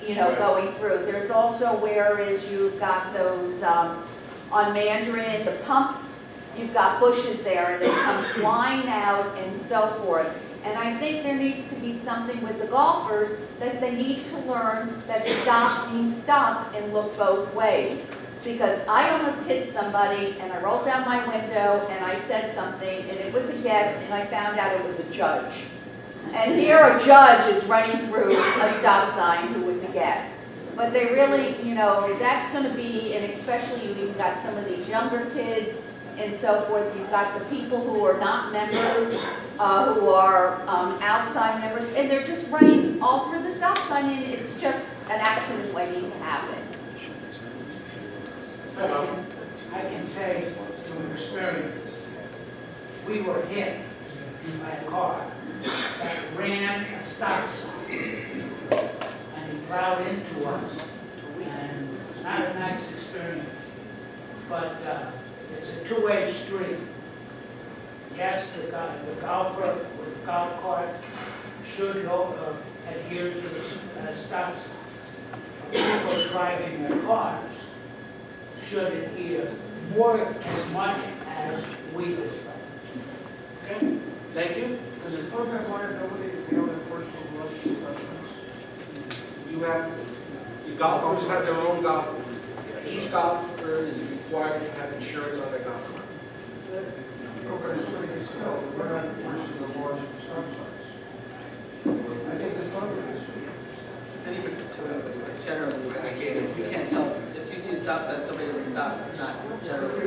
going through. There's also whereas you've got those, on Mandarin, the pumps, you've got bushes there and they come flying out and so forth. And I think there needs to be something with the golfers that they need to learn that stop means stop and look both ways. Because I almost hit somebody and I rolled down my window and I said something and it was a guest and I found out it was a judge. And here a judge is running through a stop sign who was a guest. But they really, that's going to be, and especially you've got some of these younger kids and so forth. You've got the people who are not members, who are outside members, and they're just running all through the stop sign and it's just an accident waiting to happen. I can say from experience, we were hit by a car that ran a stop sign and he plowed into us. And it's not a nice experience, but it's a two-way street. Yes, the golfer with the golf cart should adhere to the stop signs. People driving their cars should adhere more as much as we do. Okay, thank you. Does the program liability is the only enforceable law? You have, the golfers have their own golf. Each golfer is required to have insurance on their golf cart. Okay, somebody can tell, we're not enforcing the laws for stop signs. I think the program is. Generally, you can't tell. If you see a stop sign, somebody doesn't stop, it's not generally.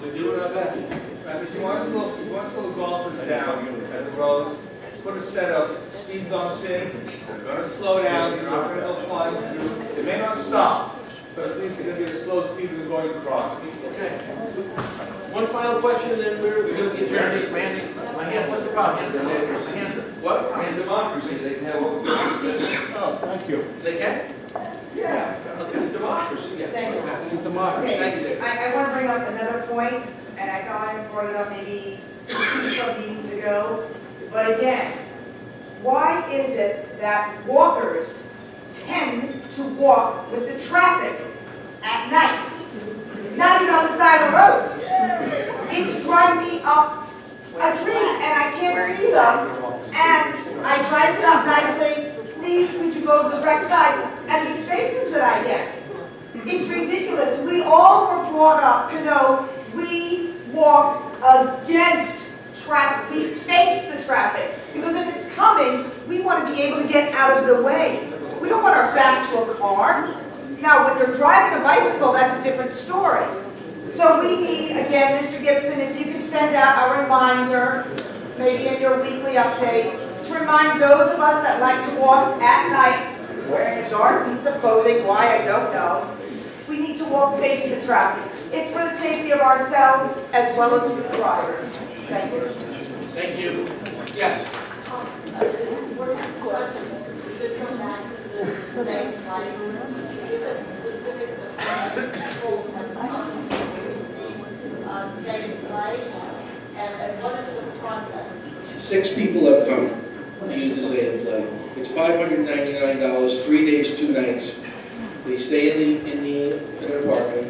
We're doing our best. If you want to slow golfers down at the roads, put a setup, speed bumps in, they're going to slow down, they're not going to go flying through. They may not stop, but at least they're going to be at a slow speed when they're going across. Okay. One final question, and then we're going to adjourn. Randy, my hands, what's the problem? My hands, what? In democracy, they can have what we Oh, thank you. They can? Yeah, it's democracy. Thank you. Democracy. Thank you. I want to bring up another point, and I thought I brought it up maybe 2 club meetings ago. But again, why is it that walkers tend to walk with the traffic at night? Not even on the side of the road. It's driving me up a tree, and I can't see them. And I try to stop nicely. Please, would you go to the correct side? And these faces that I get, it's ridiculous. We all were brought up to know we walk against traffic. We face the traffic. Because if it's coming, we want to be able to get out of the way. We don't want our back to a car. Now, when you're driving a bicycle, that's a different story. So we need, again, Mr. Gibson, if you can send out a reminder, maybe in your weekly update, to remind those of us that like to walk at night, wearing a dark piece of clothing, why, I don't know. We need to walk facing the traffic. It's for the safety of ourselves as well as for the drivers. Thank you. Thank you. Yes. Just come back to the same, like, give us specifics of how staying light, and what is the process? 6 people have come to use this aid and play. It's $599, 3 days, 2 nights. They stay in an apartment.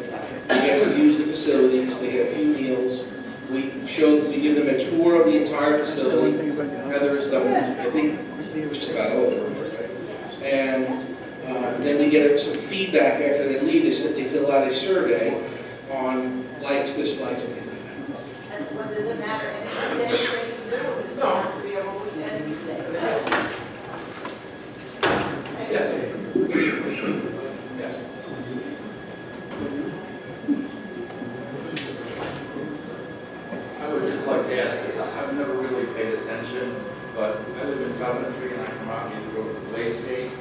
They get to use the facilities. They get a few meals. We give them a tour of the entire facility. Heather has done, I think, just about all of it. And then we get some feedback after they leave. They fill out a survey on likes, dislikes, and things like that. And what does it matter? Any day they can do it? No. Have to be a whole weekend, you say. Yes. Yes. I would just like to ask, because I've never really paid attention, but I live in Coventry and I come out and either go to the Blades Gate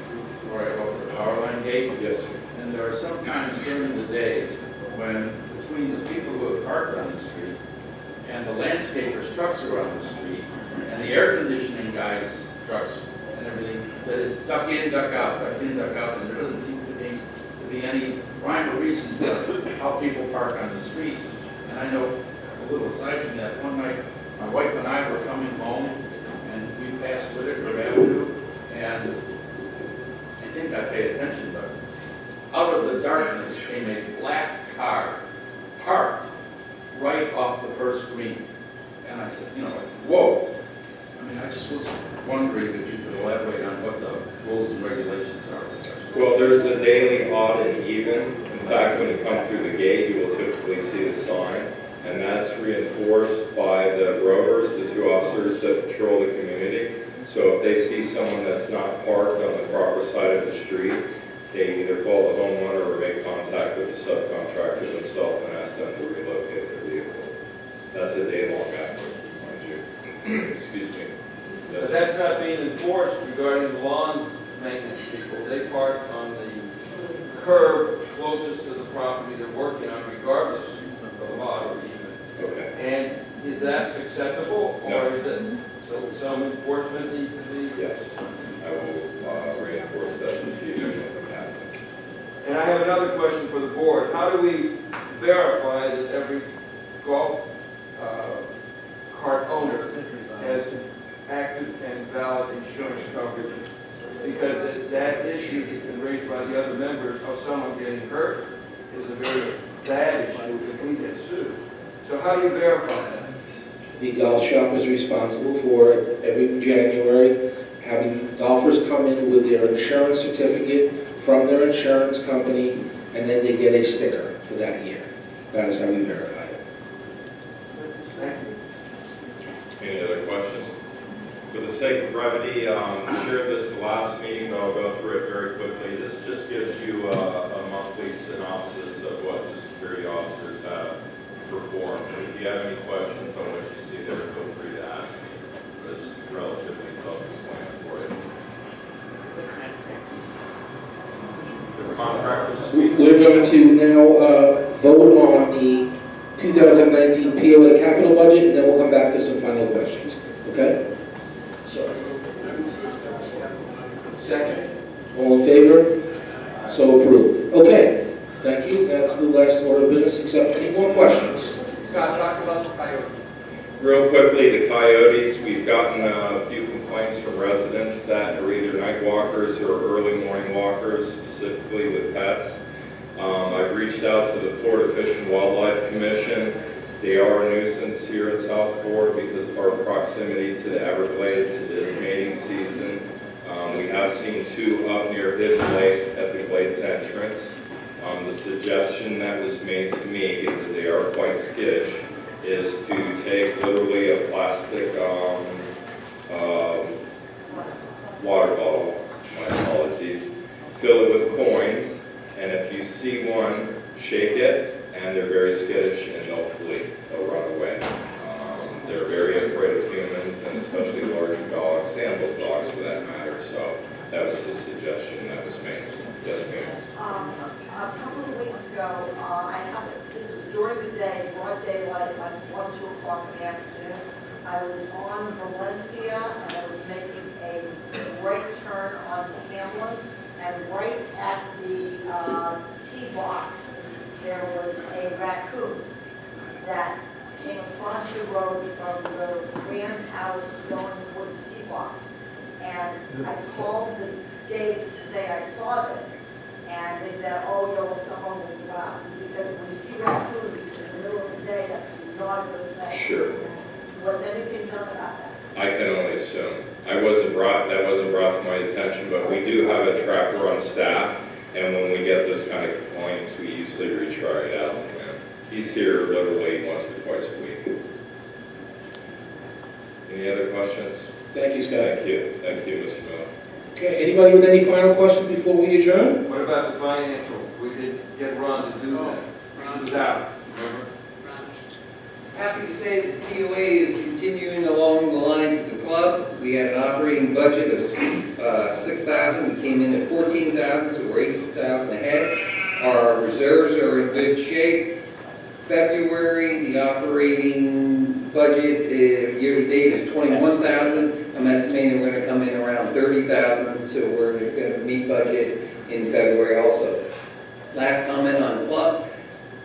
or I go to the Power Line Gate. Yes. And there are some times during the day when between the people who have parked on the street and the landscapers' trucks are on the street and the air conditioning guys' trucks and everything, that it's duck in, duck out, and there doesn't seem to be any rhyme or reason to how people park on the street. And I know, a little aside from that, one night my wife and I were coming home and we passed Whitaker Avenue, and I think I paid attention, but out of the darkness came a black car parked right off the first green. And I said, whoa. I mean, I just was wondering if you could elaborate on what the rules and regulations are for such. Well, there's a daily odd and even. In fact, when you come through the gate, you will typically see the sign, and that's reinforced by the rovers, the 2 officers that patrol the community. So if they see someone that's not parked on the proper side of the street, they either call the homeowner or make contact with the subcontractor themselves and ask them to relocate their vehicle. That's a day-long effort, mind you. Excuse me. Yes, But sir. that's not being enforced regarding lawn maintenance people. They park on the curb closest to the property they're working on regardless of the lot or even. Okay. And is that acceptable? No. Or is it, so some enforcement needs to be? Yes, I will reinforce that this evening with the captain. And I have another question for the board. How do we verify that every golf cart owner has active and valid insurance coverage? Because that issue that's been raised by the other members of someone getting hurt is a very bad issue if we get sued. So how do you verify that? The golf shop is responsible for every January having golfers come in with their insurance certificate from their insurance company, and then they get a sticker for that year. That is how we verify it. Thank you. Any other questions? For the sake of brevity, I shared this the last meeting, but I'll go through it very quickly. This just gives you a monthly synopsis of what the security officers have performed. If you have any questions on what you see there, feel free to ask me. It's relatively self-explanatory. The contractors. We're going to now vote on the 2019 POA capital budget, and then we'll come back to some final questions. Okay? Second. All in favor? So approved. Okay. Thank you. to the last order of business, except any more questions? Scott, talk about the coyote. Real quickly, the coyotes, we've gotten a few complaints from residents that are either night walkers or early morning walkers, specifically with pets. I've reached out to the Florida Fish and Wildlife Commission. They are a nuisance here in South Florida because of our proximity to the Everglades. It is mating season. We have seen 2 up near Hidden Lake at the Glades entrance. The suggestion that was made to me, because they are quite skittish, is to take literally a plastic water bottle, my apologies, fill it with coins, and if you see one, shake it, and they're very skittish and they'll flee, they'll run away. They're very afraid of humans, and especially larger dogs, and little dogs for that matter, so that was the suggestion that was made. Yes, ma'am. A couple of weeks ago, this was during the day, broad daylight, like 1, 2 o'clock in the afternoon. I was on Valencia and I was making a right turn onto Hamlin, and right at the tee box, there was a raccoon that came across the road from the Grand House going towards the tee box. And I called the gate to say I saw this, and they said, oh, yo, someone will go out. Because when you see raccoons in the middle of the day, that's not a good thing. Sure. Was anything done about that? I can only assume. That wasn't brought to my attention, but we do have a trapper on staff, and when we get those kind of complaints, we usually retry it out to him. He's here literally once or twice a week. Any other questions? Thank you, Scott. Thank you, Mr. Miller. Okay, anybody with any final questions before we adjourn? What about the financial? We did get Ron to do that. He was out, remember? Happy to say that POA is continuing along the lines of the club. We had an operating budget of $6,000. We came in at $14,000, so we're $8,000 ahead. Our reserves are in good shape. February, the operating budget year-to-date is $21,000. I'm estimating we're going to come in around $30,000, so we're going to meet budget in February also. Last comment on club.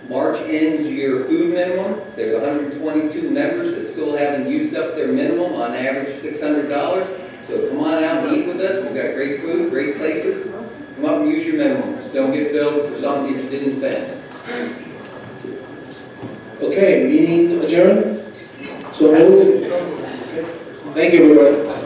March ends your food minimum. There's 122 members that still haven't used up their minimum, on average $600. So come on out and eat with us. We've got great food, great places. Come up and use your minimums. Don't get billed for something you didn't spend. Okay, meeting adjourned. So moved. Thank you, everybody.